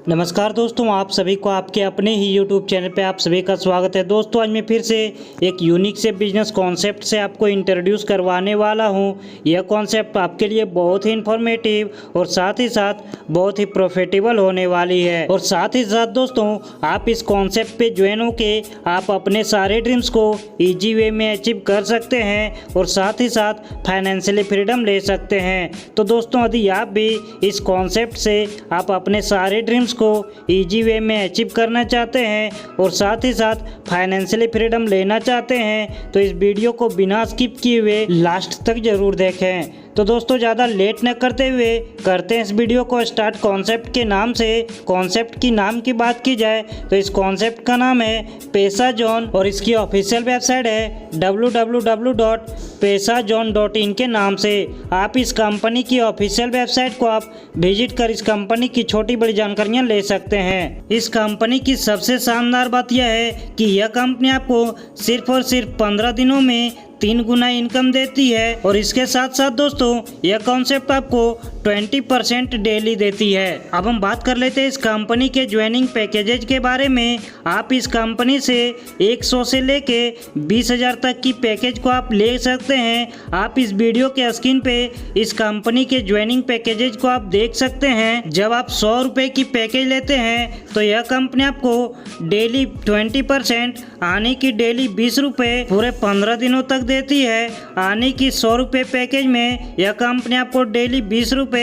नमस्कार दोस्तों, आप सभी को आपके अपने ही YouTube चैनल पे आप सभी का स्वागत है। दोस्तों आज मैं फिर से एक यूनिक से बिजनेस कॉन्सेप्ट से आपको इंट्रोड्यूस करवाने वाला हूं। यह कॉन्सेप्ट आपके लिए बहुत ही इन्फॉर्मेटिव और साथ ही साथ बहुत ही प्रॉफिटेबल होने वाली है। और साथ ही साथ दोस्तों आप इस कॉन्सेप्ट पे ज्वाइन होके आप अपने सारे ड्रीम्स को ईजी वे में अचीव कर सकते हैं और साथ ही साथ फाइनेंशियली फ्रीडम ले सकते हैं। तो दोस्तों यदि आप भी इस कॉन्सेप्ट से आप अपने सारे ड्रीम्स को इजी वे में अचीव करना चाहते हैं और साथ ही साथ फाइनेंशियली फ्रीडम लेना चाहते हैं तो इस वीडियो को बिना स्किप किए हुए लास्ट तक जरूर देखें। तो दोस्तों ज़्यादा लेट न करते हुए करते हैं इस वीडियो को स्टार्ट। कॉन्सेप्ट के नाम से कॉन्सेप्ट की नाम की बात की जाए तो इस कॉन्सेप्ट का नाम है पैसा जोन और इसकी ऑफिशियल वेबसाइट है www.paisazone.in के नाम से। आप इस कंपनी की ऑफिशियल वेबसाइट को आप विजिट कर इस कंपनी की छोटी बड़ी जानकारियाँ ले सकते हैं। इस कंपनी की सबसे शानदार बात यह है कि यह कंपनी आपको सिर्फ और सिर्फ 15 दिनों में 3 गुना इनकम देती है और इसके साथ साथ दोस्तों यह कॉन्सेप्ट आपको 20% डेली देती है। अब हम बात कर लेते हैं इस कंपनी के ज्वाइनिंग पैकेजेज के बारे में। आप इस कंपनी से 100 से लेके 20,000 तक की पैकेज को आप ले सकते हैं। आप इस वीडियो के स्क्रीन पे इस कंपनी के ज्वाइनिंग पैकेजेज को आप देख सकते हैं। जब आप 100 रुपये की पैकेज लेते हैं तो यह कंपनी आपको डेली 20% आने की डेली 20 रुपये पूरे 15 दिनों तक देती है। आने की 100 रुपये पैकेज में यह कंपनी आपको डेली 20 रुपये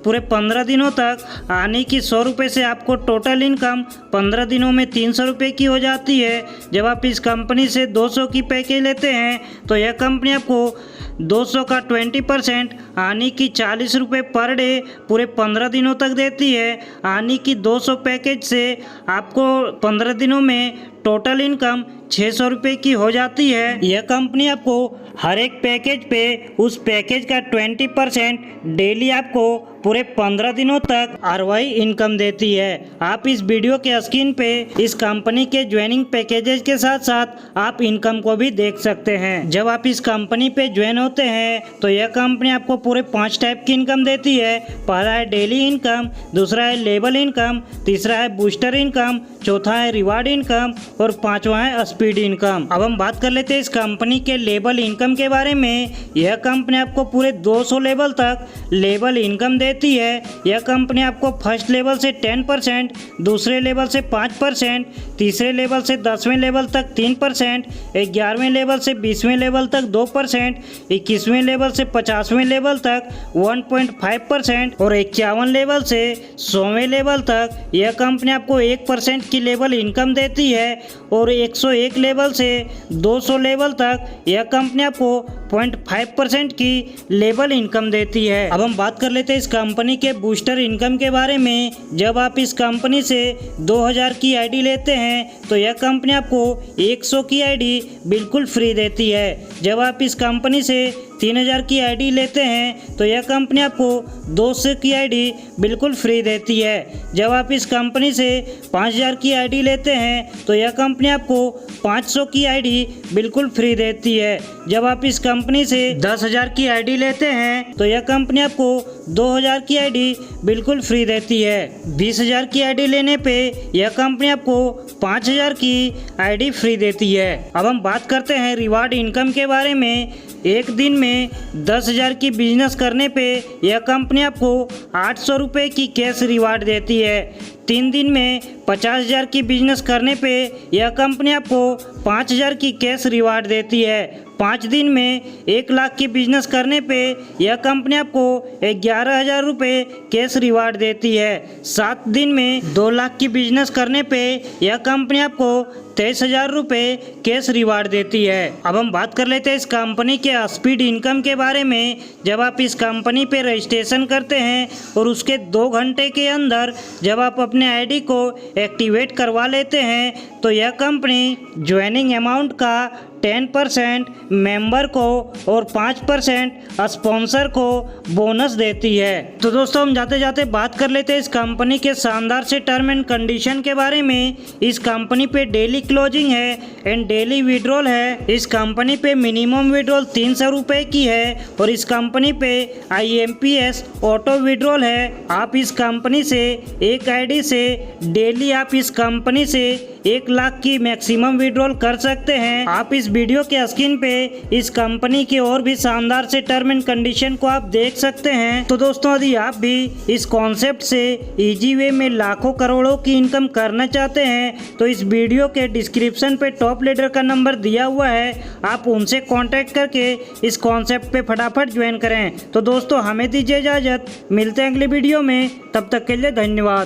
पूरे 15 दिनों तक। आने की 100 रुपये से आपको टोटल इनकम 15 दिनों में 300 रुपये की हो जाती है। जब आप इस कंपनी से 200 की पैकेज लेते हैं तो यह कंपनी आपको 200 का 20% आने की 40 रुपये पर डे पूरे 15 दिनों तक देती है। आने की 200 पैकेज से आपको 15 दिनों में टोटल इनकम 600 रुपये की हो जाती है। यह कंपनी आपको हर एक पैकेज पे उस पैकेज का 20% डेली आपको पूरे 15 दिनों तक आरवाई इनकम देती है। आप इस वीडियो के स्क्रीन पे इस कंपनी के ज्वाइनिंग पैकेजेस के साथ साथ आप इनकम को भी देख सकते हैं। जब आप इस कंपनी पे ज्वाइन होते हैं तो यह कंपनी आपको पूरे 5 टाइप की इनकम देती है। पहला है डेली इनकम, दूसरा है लेवल इनकम, तीसरा है बूस्टर इनकम, चौथा है रिवार्ड इनकम और पांचवा है स्पीड इनकम। अब हम बात कर लेते हैं इस कंपनी के लेवल इनकम के बारे में। यह कंपनी आपको पूरे 200 लेवल तक लेवल इनकम देती है। यह कंपनी आपको फर्स्ट लेवल से 10%, दूसरे लेवल से 5%, तीसरे लेवल से 10वें लेवल तक 3%, 11वें लेवल से 20वें लेवल तक 2%, 21वें लेवल से 50वें लेवल तक 1.5% और 51 लेवल से 100वें लेवल तक यह कंपनी आपको 1% की लेवल इनकम देती है। और 101 लेवल से 200 लेवल तक यह कंपनी आपको 0.5% की लेवल इनकम देती है। अब हम बात कर लेते हैं इस कंपनी के बूस्टर इनकम के बारे में। जब आप इस कंपनी से 2000 की आईडी लेते हैं तो यह कंपनी आपको 100 की आईडी बिल्कुल फ्री देती है। जब आप इस कंपनी से 3000 की आईडी लेते हैं तो यह कंपनी आपको 200 की आईडी बिल्कुल फ्री देती है। जब आप इस कंपनी से 5000 की आईडी लेते हैं तो यह कंपनी आपको 500 की आईडी बिल्कुल फ्री देती है। जब आप इस कंपनी से 10,000 की आईडी लेते हैं तो यह कंपनी आपको 2000 की आईडी बिल्कुल फ्री देती है। 20,000 की आईडी लेने पे यह कंपनी आपको 5000 की आईडी फ्री देती है। अब हम बात करते हैं रिवार्ड इनकम के बारे में। एक दिन में 10,000 की बिजनेस करने पे यह कंपनी आपको 800 रुपये की कैश रिवार्ड देती है। 3 दिन में 50,000 की बिजनेस करने पे यह कंपनी आपको 5,000 की कैश रिवार्ड देती है। 5 दिन में 1 लाख की बिजनेस करने पे यह कंपनी आपको 11,000 रुपये कैश रिवार्ड देती है। 7 दिन में 2 लाख की बिजनेस करने पे यह कंपनी आपको 23,000 रुपये कैश रिवार्ड देती है। अब हम बात कर लेते हैं इस कंपनी के स्पीड इनकम के बारे में। जब आप इस कंपनी पे रजिस्ट्रेशन करते हैं और उसके 2 घंटे के अंदर जब आप अपने आईडी को एक्टिवेट करवा लेते हैं तो यह कंपनी ज्वाइनिंग अमाउंट का 10% मेंबर को और 5% स्पॉन्सर को बोनस देती है। तो दोस्तों हम जाते जाते बात कर लेते हैं इस कंपनी के शानदार से टर्म एंड कंडीशन के बारे में। इस कंपनी पे डेली क्लोजिंग है एंड डेली विड्रॉल है। इस कंपनी पे मिनिमम विड्रॉल 300 रुपए की है और इस कंपनी पे IMPS ऑटो विड्रॉल है। आप इस कंपनी से एक आईडी से डेली आप इस कंपनी से 1 लाख की मैक्सिमम विड्रॉल कर सकते हैं। आप इस वीडियो के स्क्रीन पे इस कंपनी के और भी शानदार से टर्म एंड कंडीशन को आप देख सकते हैं। तो दोस्तों यदि आप भी इस कॉन्सेप्ट से इजी वे में लाखों करोड़ों की इनकम करना चाहते हैं तो इस वीडियो के डिस्क्रिप्शन पे टॉप लीडर का नंबर दिया हुआ है, आप उनसे कांटेक्ट करके इस कॉन्सेप्ट पे फटाफट ज्वाइन करें। तो दोस्तों हमें दीजिए इजाजत, मिलते हैं अगले वीडियो में, तब तक के लिए धन्यवाद।